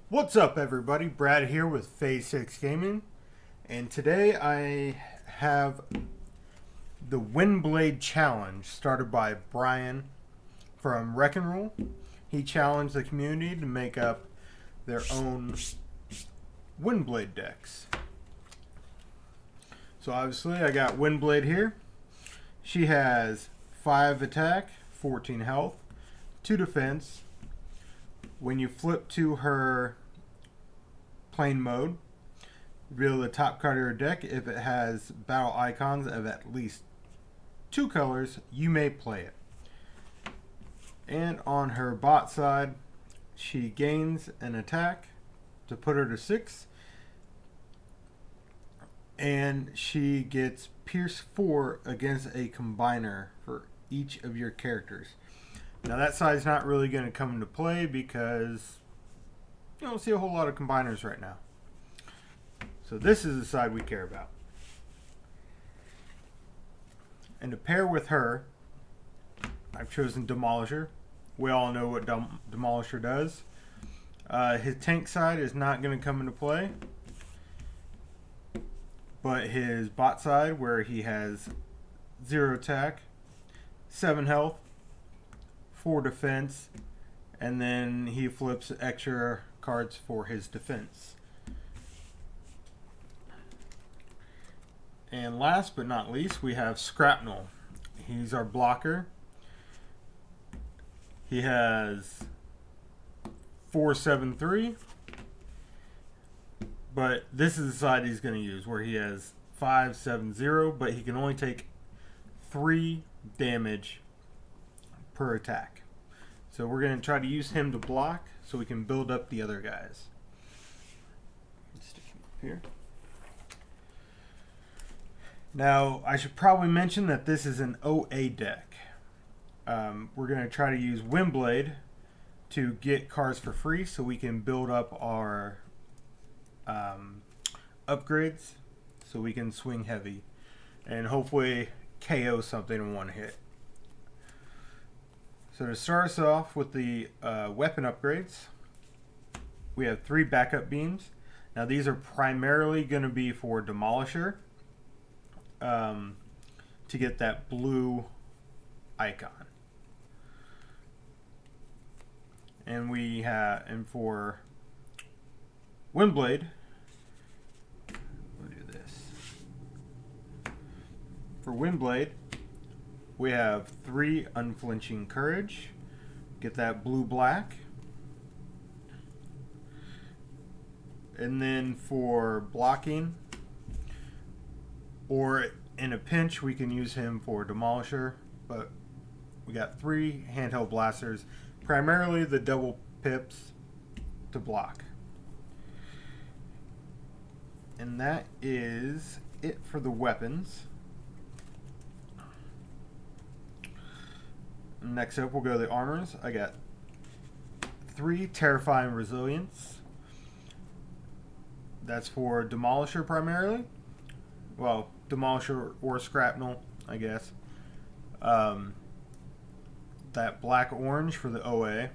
What's up, everybody? Brad here with Phase 6 Gaming, and today I have the Windblade Challenge started by Brian from Wreck and Roll. He challenged the community to make up their own Windblade decks. So obviously I got Windblade here. She has 5 attack, 14 health, 2 defense. When you flip to her plain mode, reveal the top card of your deck. If it has battle icons of at least 2 colors, you may play it. And on her bot side, she gains an attack to put her to 6. And she gets Pierce 4 against a combiner for each of your characters. Now that side's not really going to come into play because you don't see a whole lot of combiners right now. So this is the side we care about. And to pair with her, I've chosen Demolisher. We all know what Demolisher does. His tank side is not going to come into play. But his bot side, where he has 0 attack, 7 health, 4 defense, and then he flips extra cards for his defense. And last but not least, we have Scrapnel. He's our blocker. He has 473, but this is the side he's going to use, where he has 570, but he can only take 3 damage per attack. So we're going to try to use him to block so we can build up the other guys. Let's stick him up here. Now, I should probably mention that this is an OA deck. We're going to try to use Windblade to get cards for free so we can build up our upgrades so we can swing heavy and hopefully KO something in one hit. So to start us off with the weapon upgrades, we have 3 backup beams. Now these are primarily going to be for Demolisher to get that blue icon. And we have, and for Windblade, we'll do this. For Windblade, we have 3 Unflinching Courage. Get that blue-black. And then for blocking, or in a pinch, we can use him for Demolisher. But we got 3 handheld blasters, primarily the double pips to block. And that is it for the weapons. Next up, we'll go to the armors. I got 3 Terrifying Resilience. That's for Demolisher primarily. Well, Demolisher or Scrapnel, I guess. That black-orange for the OA.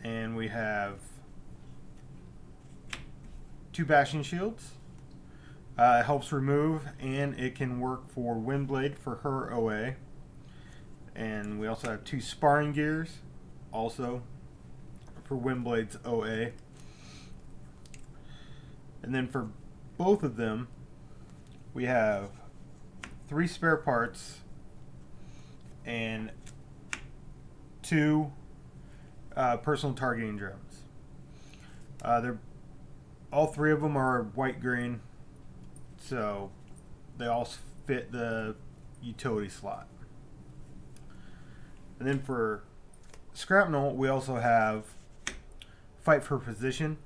And we have 2 Bashing Shields. It helps remove, and it can work for Windblade for her OA. And we also have 2 Sparring Gears, also for Windblade's OA. And then for both of them, we have 3 spare parts and 2 personal targeting drones. They're all 3 of them are white-green, so they all fit the utility slot. And then for Scrapnel, we also have Fight for Position.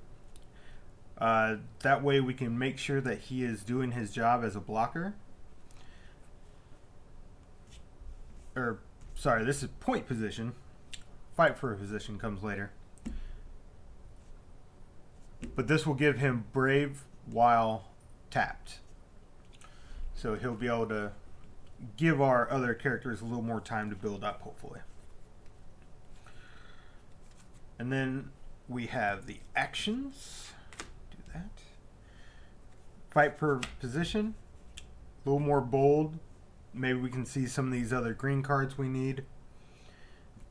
That way we can make sure that he is doing his job as a blocker. Or, sorry, this is Point Position. Fight for a Position comes later. But this will give him Brave while tapped. So he'll be able to give our other characters a little more time to build up, hopefully. And then we have the actions. Do that. Fight per position. A little more bold. Maybe we can see some of these other green cards we need.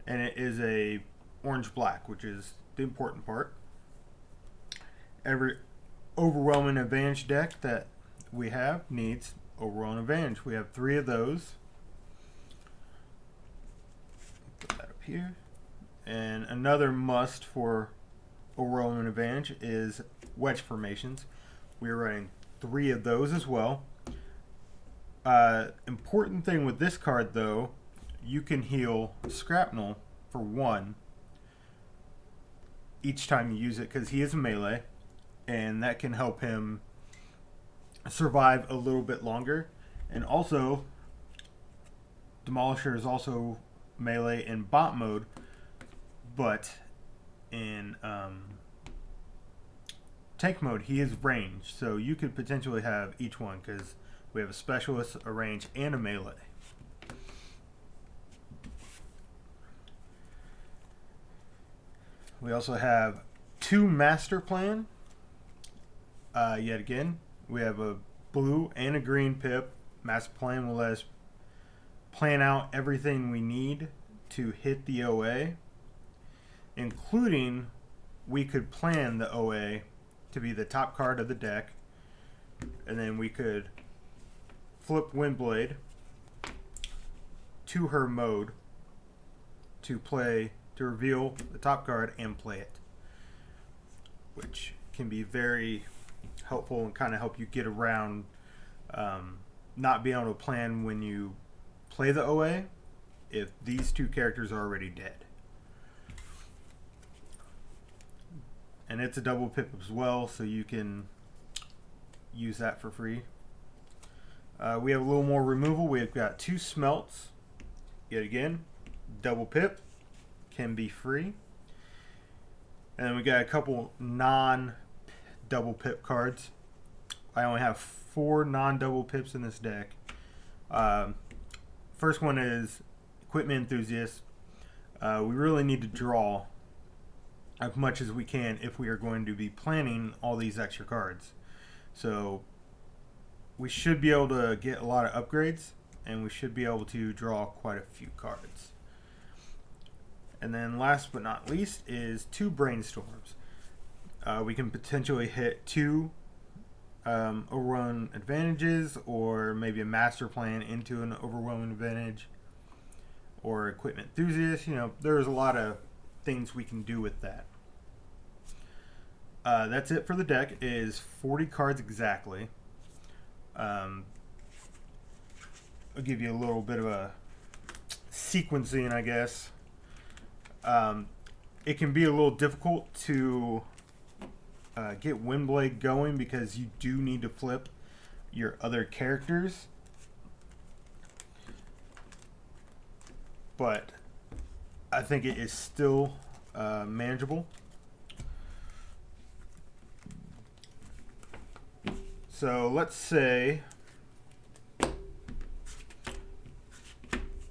And it is a orange-black, which is the important part. Every overwhelming advantage deck that we have needs overwhelming advantage. We have 3 of those. Put that up here. And another must for overwhelming advantage is wedge formations. We're running 3 of those as well. Important thing with this card, though, you can heal Scrapnel for 1 each time you use it, because he is a melee, and that can help him survive a little bit longer. And also, Demolisher is also melee in bot mode, but in tank mode he is ranged, so you could potentially have each one, because we have a specialist, a range, and a melee. We also have 2 master plan. Yet again, we have a blue and a green pip. Master plan will let us plan out everything we need to hit the OA, including we could plan the OA to be the top card of the deck, and then we could flip Windblade to her mode to reveal the top card and play it, which can be very helpful and kind of help you get around not being able to plan when you play the OA if these 2 characters are already dead. And it's a double pip as well, so you can use that for free. We have a little more removal. We've got 2 smelts. Yet again, double pip can be free. And then we got a couple non-double pip cards. I only have 4 non-double pips in this deck. First one is Equipment Enthusiast. We really need to draw as much as we can if we are going to be planning all these extra cards. So we should be able to get a lot of upgrades, and we should be able to draw quite a few cards. And then last but not least is 2 brainstorms. We can potentially hit 2 overwhelming advantages, or maybe a master plan into an overwhelming advantage, or equipment enthusiast. You know, there's a lot of things we can do with that. That's it for the deck. It is 40 cards exactly. I'll give you a little bit of a sequencing, I guess. It can be a little difficult to get Windblade going, because you do need to flip your other characters. But I think it is still manageable. So let's say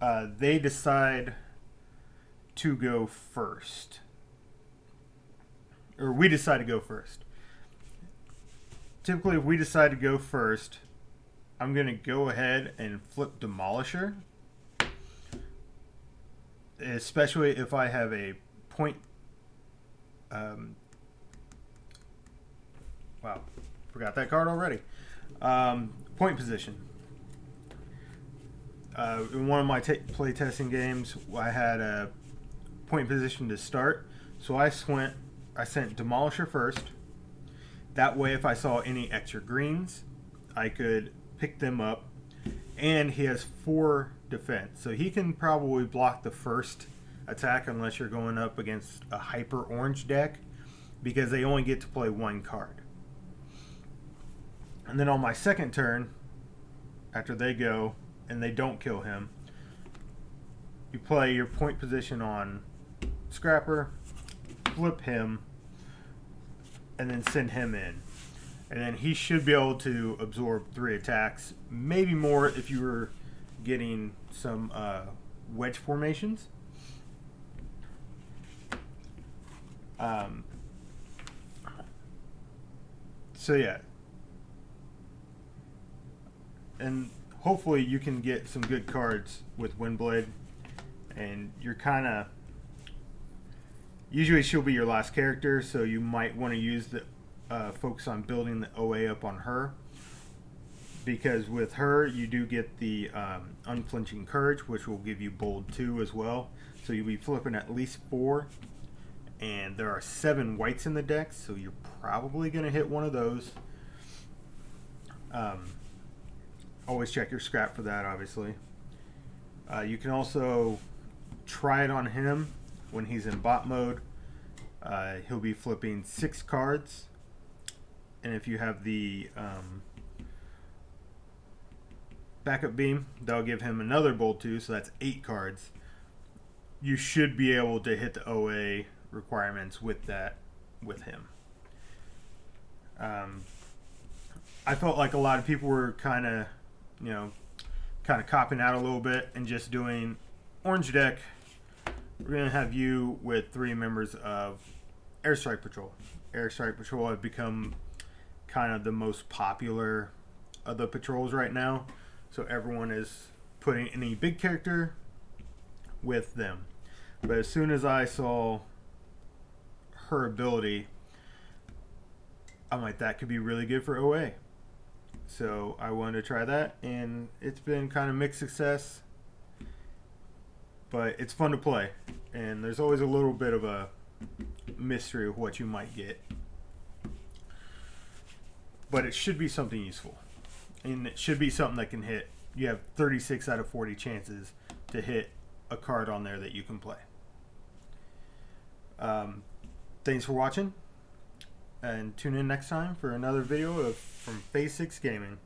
they decide to go first, or we decide to go first. Typically, if we decide to go first, I'm going to go ahead and flip Demolisher, especially if I have a point. Wow, forgot that card already. Point position. In one of my play testing games, I had a point position to start, so I sent Demolisher first. That way, if I saw any extra greens, I could pick them up. And he has 4 defense, so he can probably block the first attack unless you're going up against a hyper orange deck, because they only get to play 1 card. And then on my second turn, after they go and they don't kill him, you play your point position on Scrapper, flip him, and then send him in. And then he should be able to absorb 3 attacks, maybe more if you were getting some wedge formations. Um, so yeah, and hopefully you can get some good cards with Windblade, and you're kind of usually she'll be your last character, so you might want to use the focus on building the OA up on her, because with her you do get the unflinching courage, which will give you bold 2 as well, so you'll be flipping at least 4, and there are 7 whites in the deck, so you're probably going to hit one of those. Always check your scrap for that, obviously. You can also try it on him when he's in bot mode. He'll be flipping 6 cards, and if you have the backup beam, that'll give him another bold 2, so that's 8 cards. You should be able to hit the OA requirements with that with him. I felt like a lot of people were kind of copping out a little bit and just doing orange deck. We're going to have you with 3 members of Airstrike Patrol. Airstrike Patrol have become kind of the most popular of the patrols right now, so everyone is putting any big character with them. But as soon as I saw her ability, I'm like, that could be really good for OA. So I wanted to try that, and it's been kind of mixed success, but it's fun to play, and there's always a little bit of a mystery of what you might get. But it should be something useful, and it should be something that can hit. You have 36 out of 40 chances to hit a card on there that you can play. Thanks for watching, and tune in next time for another video from Phase 6 Gaming.